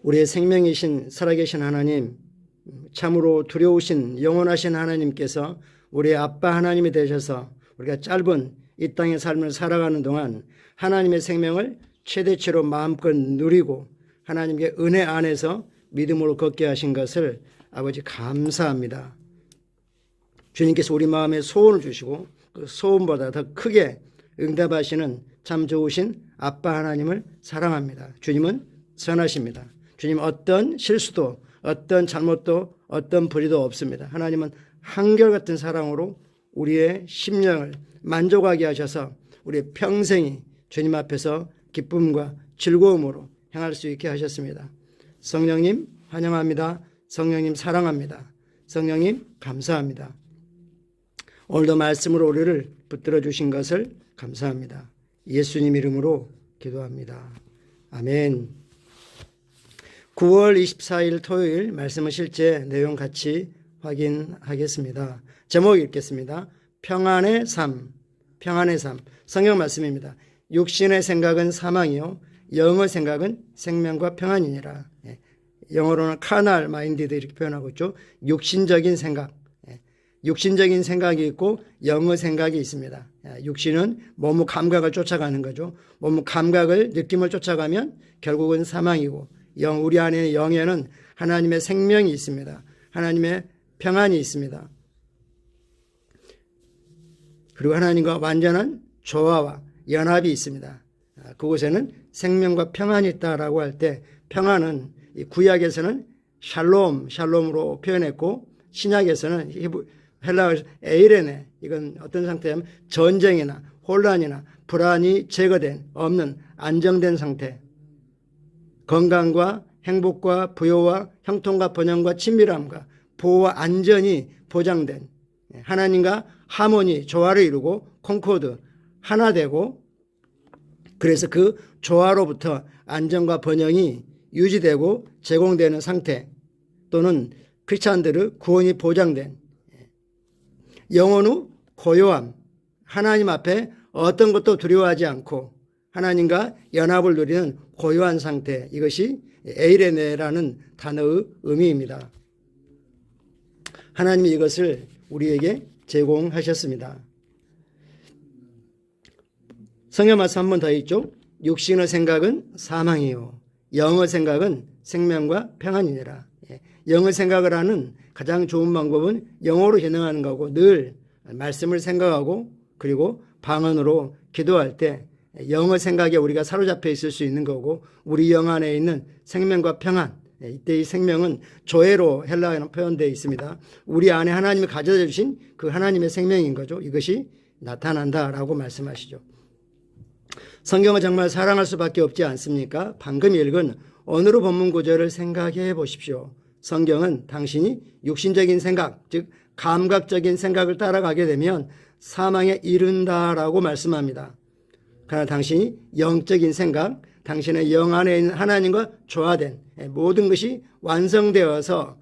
우리의 생명이신 살아계신 하나님, 참으로 두려우신 영원하신 하나님께서 우리의 아빠 하나님이 되셔서 우리가 짧은 이 땅의 삶을 살아가는 동안 하나님의 생명을 최대치로 마음껏 누리고 하나님의 은혜 안에서 믿음으로 걷게 하신 것을 아버지 감사합니다. 주님께서 우리 마음에 소원을 주시고 그 소원보다 더 크게 응답하시는 참 좋으신 아빠 하나님을 사랑합니다. 주님은 선하십니다. 주님 어떤 실수도 어떤 잘못도 어떤 불의도 없습니다. 하나님은 한결같은 사랑으로 우리의 심령을 만족하게 하셔서 우리의 평생이 주님 앞에서 기쁨과 즐거움으로 행할 수 있게 하셨습니다. 성령님 환영합니다. 성령님 사랑합니다. 성령님 감사합니다. 오늘도 말씀으로 우리를 붙들어 주신 것을 감사합니다. 예수님 이름으로 기도합니다. 아멘. 9월 24일 토요일 말씀은 실제 내용 같이 확인하겠습니다. 제목 읽겠습니다. 평안의 삶, 평안의 삶. 성경 말씀입니다. 육신의 생각은 사망이요 영의 생각은 생명과 평안이니라. 영어로는 carnal minded 이렇게 표현하고 있죠. 육신적인 생각. 육신적인 생각이 있고 영의 생각이 있습니다. 육신은 몸의 감각을 쫓아가는 거죠. 몸의 감각을 느낌을 쫓아가면 결국은 사망이고 우리 안에 영에는 하나님의 생명이 있습니다. 하나님의 평안이 있습니다. 그리고 하나님과 완전한 조화와 연합이 있습니다. 그곳에는 생명과 평안이 있다라고 할 때 평안은 구약에서는 샬롬으로 표현했고 신약에서는 헬라어 에이레네, 이건 어떤 상태냐면 전쟁이나 혼란이나 불안이 제거된 없는 안정된 상태, 건강과 행복과 부여와 형통과 번영과 친밀함과 보호와 안전이 보장된 하나님과 하모니 조화를 이루고 콘코드 하나 되고 그래서 그 조화로부터 안전과 번영이 유지되고 제공되는 상태 또는 크리스찬들의 구원이 보장된 영혼의 고요함, 하나님 앞에 어떤 것도 두려워하지 않고 하나님과 연합을 누리는 고요한 상태, 이것이 에이레네라는 단어의 의미입니다. 하나님이 이것을 우리에게 제공하셨습니다. 성경 말씀 한 번 더 있죠. 육신의 생각은 사망이요 영의 생각은 생명과 평안이니라. 영의 생각을 하는 가장 좋은 방법은 영어로 기능하는 거고 늘 말씀을 생각하고 그리고 방언으로 기도할 때 영의 생각에 우리가 사로잡혀 있을 수 있는 거고 우리 영 안에 있는 생명과 평안, 이때 이 생명은 조에로 헬라어에는 표현되어 있습니다. 우리 안에 하나님이 가져다 주신 그 하나님의 생명인 거죠. 이것이 나타난다라고 말씀하시죠. 성경은 정말 사랑할 수밖에 없지 않습니까? 방금 읽은 오늘의 본문 구절을 생각해 보십시오. 성경은 당신이 육신적인 생각, 즉 감각적인 생각을 따라가게 되면 사망에 이른다라고 말씀합니다. 그러나 당신이 영적인 생각, 당신의 영 안에 있는 하나님과 조화된 모든 것이 완성되어서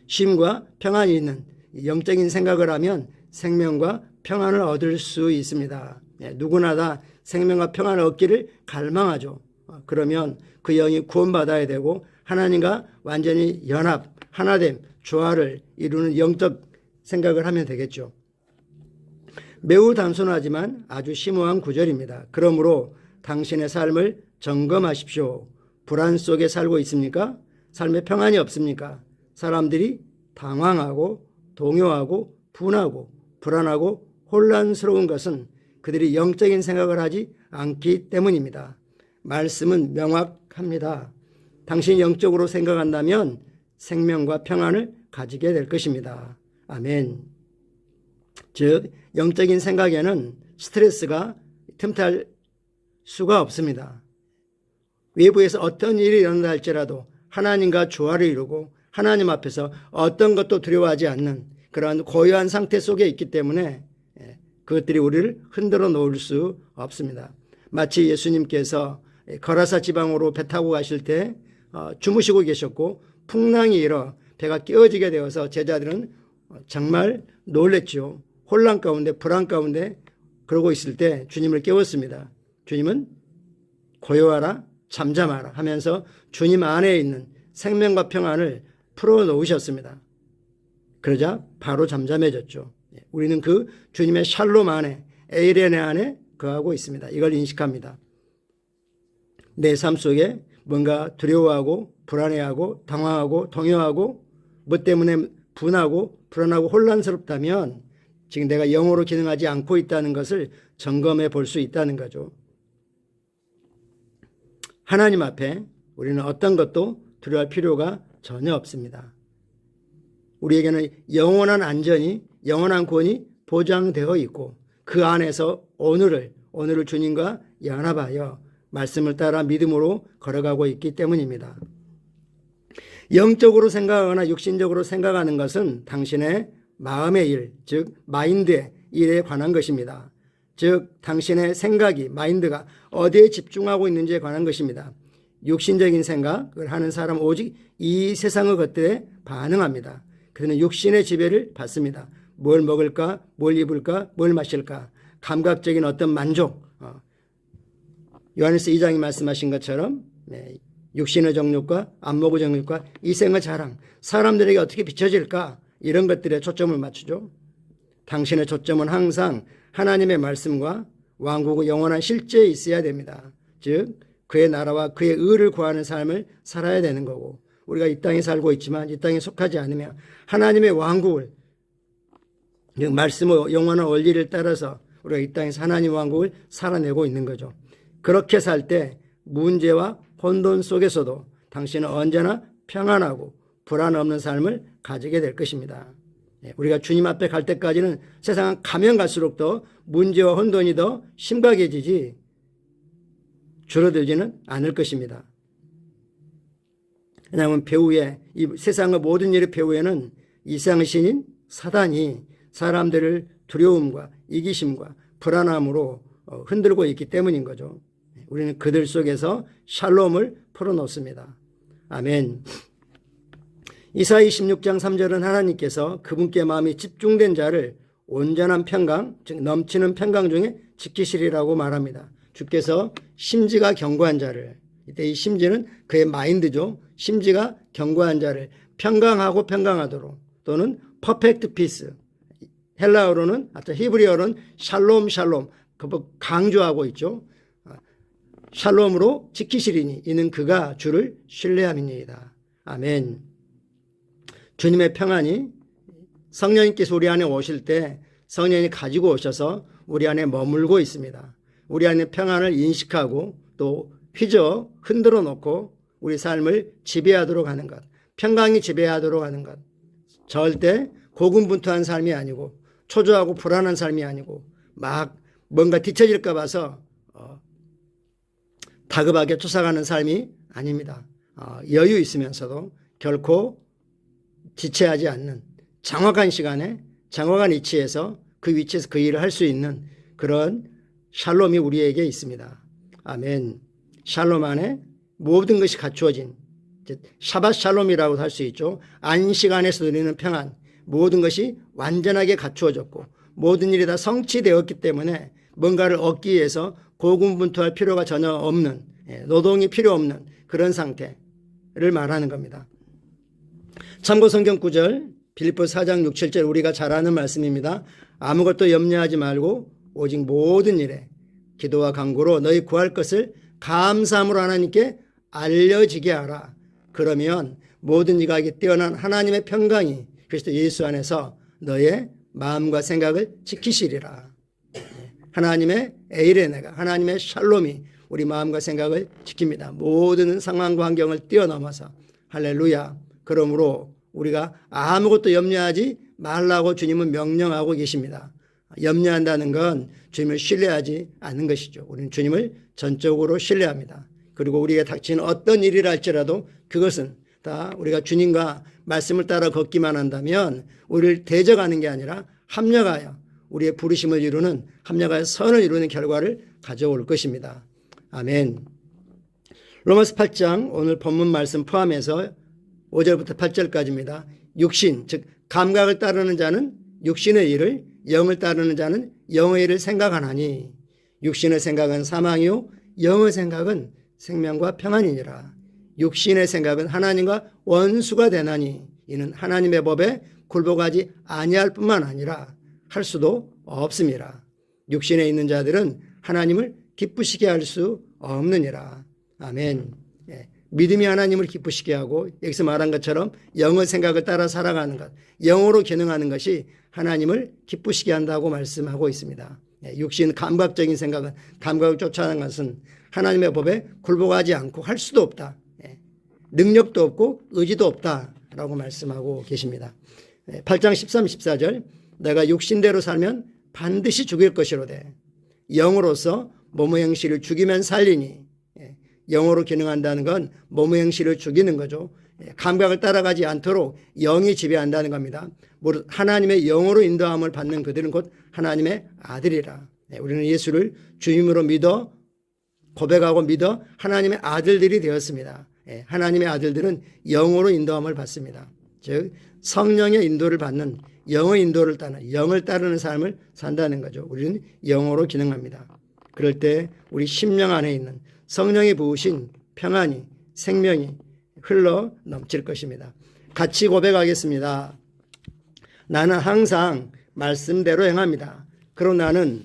쉼과 평안이 있는 영적인 생각을 하면 생명과 평안을 얻을 수 있습니다. 누구나 다 생명과 평안을 얻기를 갈망하죠. 그러면 그 영이 구원받아야 되고 하나님과 완전히 연합, 하나됨, 조화를 이루는 영적 생각을 하면 되겠죠. 매우 단순하지만 아주 심오한 구절입니다. 그러므로 당신의 삶을 점검하십시오. 불안 속에 살고 있습니까? 삶에 평안이 없습니까? 사람들이 당황하고 동요하고 분하고 불안하고 혼란스러운 것은 그들이 영적인 생각을 하지 않기 때문입니다. 말씀은 명확합니다. 당신이 영적으로 생각한다면 생명과 평안을 가지게 될 것입니다. 아멘. 즉 영적인 생각에는 스트레스가 틈탈 수가 없습니다. 외부에서 어떤 일이 일어난다 할지라도 하나님과 조화를 이루고 하나님 앞에서 어떤 것도 두려워하지 않는 그러한 고요한 상태 속에 있기 때문에 그것들이 우리를 흔들어 놓을 수 없습니다. 마치 예수님께서 거라사 지방으로 배 타고 가실 때 주무시고 계셨고 풍랑이 일어 배가 깨어지게 되어서 제자들은 정말 놀랬죠. 혼란 가운데 불안 가운데 그러고 있을 때 주님을 깨웠습니다. 주님은 고요하라 잠잠하라 하면서 주님 안에 있는 생명과 평안을 풀어놓으셨습니다. 그러자 바로 잠잠해졌죠. 우리는 그 주님의 샬롬 안에, 에이레네 안에 거하고 있습니다. 이걸 인식합니다. 내 삶 속에 뭔가 두려워하고 불안해하고 당황하고 동요하고 뭐 때문에 분하고 불안하고 혼란스럽다면 지금 내가 영으로 기능하지 않고 있다는 것을 점검해 볼 수 있다는 거죠. 하나님 앞에 우리는 어떤 것도 두려워할 필요가 전혀 없습니다. 우리에게는 영원한 안전이, 영원한 구원이 보장되어 있고 그 안에서 오늘을 주님과 연합하여 말씀을 따라 믿음으로 걸어가고 있기 때문입니다. 영적으로 생각하거나 육신적으로 생각하는 것은 당신의 마음의 일, 즉 마인드의 일에 관한 것입니다. 즉 당신의 생각이, 마인드가 어디에 집중하고 있는지에 관한 것입니다. 육신적인 생각을 하는 사람은 오직 이 세상의 것들에 반응합니다. 그는 육신의 지배를 받습니다. 뭘 먹을까, 뭘 입을까, 뭘 마실까, 감각적인 어떤 만족. 요한일서 2장이 말씀하신 것처럼 육신의 정욕과 안목의 정욕과 이생의 자랑, 사람들에게 어떻게 비춰질까, 이런 것들에 초점을 맞추죠. 당신의 초점은 항상 하나님의 말씀과 왕국의 영원한 실제에 있어야 됩니다. 즉 그의 나라와 그의 의를 구하는 삶을 살아야 되는 거고, 우리가 이 땅에 살고 있지만 이 땅에 속하지 않으며 하나님의 왕국을, 즉 말씀의 영원한 원리를 따라서 우리가 이 땅에서 하나님의 왕국을 살아내고 있는 거죠. 그렇게 살 때 문제와 혼돈 속에서도 당신은 언제나 평안하고 불안 없는 삶을 가지게 될 것입니다. 우리가 주님 앞에 갈 때까지는 세상은 가면 갈수록 더 문제와 혼돈이 더 심각해지지 줄어들지는 않을 것입니다. 왜냐하면 배후에, 이 세상의 모든 일의 배후에는 이상의 신인 사단이 사람들을 두려움과 이기심과 불안함으로 흔들고 있기 때문인 거죠. 우리는 그들 속에서 샬롬을 풀어놓습니다. 아멘. 이사야 26장 3절은 하나님께서 그분께 마음이 집중된 자를 온전한 평강, 즉 넘치는 평강 중에 지키시리라고 말합니다. 주께서 심지가 견고한 자를, 이때 이 심지는 그의 마인드죠. 심지가 견고한 자를 평강하고 평강하도록, 또는 퍼펙트 피스, 헬라어로는, 히브리어로는 샬롬 강조하고 있죠. 샬롬으로 지키시리니 이는 그가 주를 신뢰함이니이다. 아멘. 주님의 평안이 성령님께서 우리 안에 오실 때 성령이 가지고 오셔서 우리 안에 머물고 있습니다. 우리 안에 평안을 인식하고 또 휘저 흔들어 놓고 우리 삶을 지배하도록 하는 것, 평강이 지배하도록 하는 것, 절대 고군분투한 삶이 아니고 초조하고 불안한 삶이 아니고 막 뭔가 뒤처질까 봐서 다급하게 쫓아가는 삶이 아닙니다. 여유 있으면서도 결코 지체하지 않는, 정확한 시간에 정확한 위치에서 그 위치에서 그 일을 할 수 있는 그런 샬롬이 우리에게 있습니다. 아멘. 샬롬 안에 모든 것이 갖추어진, 샤밧 샬롬이라고 할 수 있죠. 안식 안에서 누리는 평안, 모든 것이 완전하게 갖추어졌고 모든 일이 다 성취되었기 때문에 뭔가를 얻기 위해서 고군분투할 필요가 전혀 없는, 노동이 필요 없는 그런 상태를 말하는 겁니다. 참고 성경 구절 빌립보서 4장 6, 7절 우리가 잘 아는 말씀입니다. 아무것도 염려하지 말고 오직 모든 일에 기도와 간구로 너희 구할 것을 감사함으로 하나님께 알려지게 하라. 그러면 모든 이가에게 뛰어난 하나님의 평강이 그리스도 예수 안에서 너의 마음과 생각을 지키시리라. 하나님의 에이레네가, 하나님의 샬롬이 우리 마음과 생각을 지킵니다. 모든 상황과 환경을 뛰어넘어서. 할렐루야. 그러므로 우리가 아무것도 염려하지 말라고 주님은 명령하고 계십니다. 염려한다는 건 주님을 신뢰하지 않는 것이죠. 우리는 주님을 전적으로 신뢰합니다. 그리고 우리에게 닥치는 어떤 일이라 할지라도 그것은 다 우리가 주님과 말씀을 따라 걷기만 한다면 우리를 대적하는 게 아니라 합력하여 우리의 부르심을 이루는, 합력하여 선을 이루는 결과를 가져올 것입니다. 아멘. 로마서 8장 오늘 본문 말씀 포함해서 5절부터 8절까지입니다. 육신, 즉 감각을 따르는 자는 육신의 일을, 영을 따르는 자는 영의 일을 생각하나니 육신의 생각은 사망이요 영의 생각은 생명과 평안이니라. 육신의 생각은 하나님과 원수가 되나니 이는 하나님의 법에 굴복하지 아니할 뿐만 아니라 할 수도 없음이라. 육신에 있는 자들은 하나님을 기쁘시게 할 수 없느니라. 아멘. 예. 믿음이 하나님을 기쁘시게 하고 여기서 말한 것처럼 영의 생각을 따라 살아가는 것, 영으로 기능하는 것이 하나님을 기쁘시게 한다고 말씀하고 있습니다. 예. 육신 감각적인 생각은, 감각을 쫓아가는 것은 하나님의 법에 굴복하지 않고 할 수도 없다. 예. 능력도 없고 의지도 없다라고 말씀하고 계십니다. 8장 13, 14절 내가 육신대로 살면 반드시 죽일 것이로되 영으로서 몸의 형식을 죽이면 살리니. 영으로 기능한다는 건 몸의 형식을 죽이는 거죠. 감각을 따라가지 않도록 영이 지배한다는 겁니다. 하나님의 영으로 인도함을 받는 그들은 곧 하나님의 아들이라. 우리는 예수를 주님으로 믿어 고백하고 믿어 하나님의 아들들이 되었습니다. 하나님의 아들들은 영으로 인도함을 받습니다. 즉 성령의 인도를 받는, 영의 인도를 따르는, 영을 따르는 삶을 산다는 거죠. 우리는 영으로 기능합니다. 그럴 때 우리 심령 안에 있는 성령이 부으신 평안이, 생명이 흘러 넘칠 것입니다. 같이 고백하겠습니다. 나는 항상 말씀대로 행합니다. 그러나 나는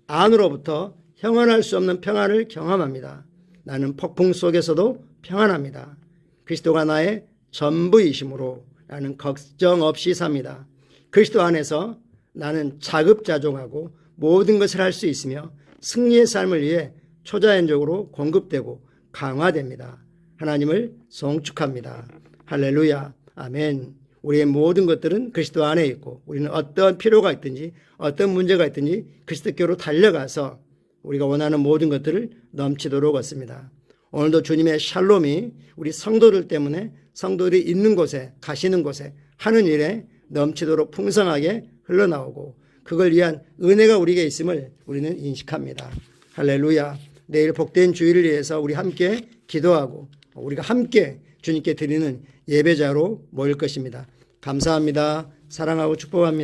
안으로부터 형언할 수 없는 평안을 경험합니다. 나는 폭풍 속에서도 평안합니다. 그리스도가 나의 전부이심으로 나는 걱정 없이 삽니다. 그리스도 안에서 나는 자급자족하고 모든 것을 할 수 있으며 승리의 삶을 위해 초자연적으로 공급되고 강화됩니다. 하나님을 송축합니다. 할렐루야. 아멘. 우리의 모든 것들은 그리스도 안에 있고 우리는 어떤 필요가 있든지 어떤 문제가 있든지 그리스도께로 달려가서 우리가 원하는 모든 것들을 넘치도록 얻습니다. 오늘도 주님의 샬롬이 우리 성도들 때문에 성도들이 있는 곳에, 가시는 곳에, 하는 일에 넘치도록 풍성하게 흘러나오고 그걸 위한 은혜가 우리에게 있음을 우리는 인식합니다. 할렐루야. 내일 복된 주일을 위해서 우리 함께 기도하고 우리가 함께 주님께 드리는 예배자로 모일 것입니다. 감사합니다. 사랑하고 축복합니다.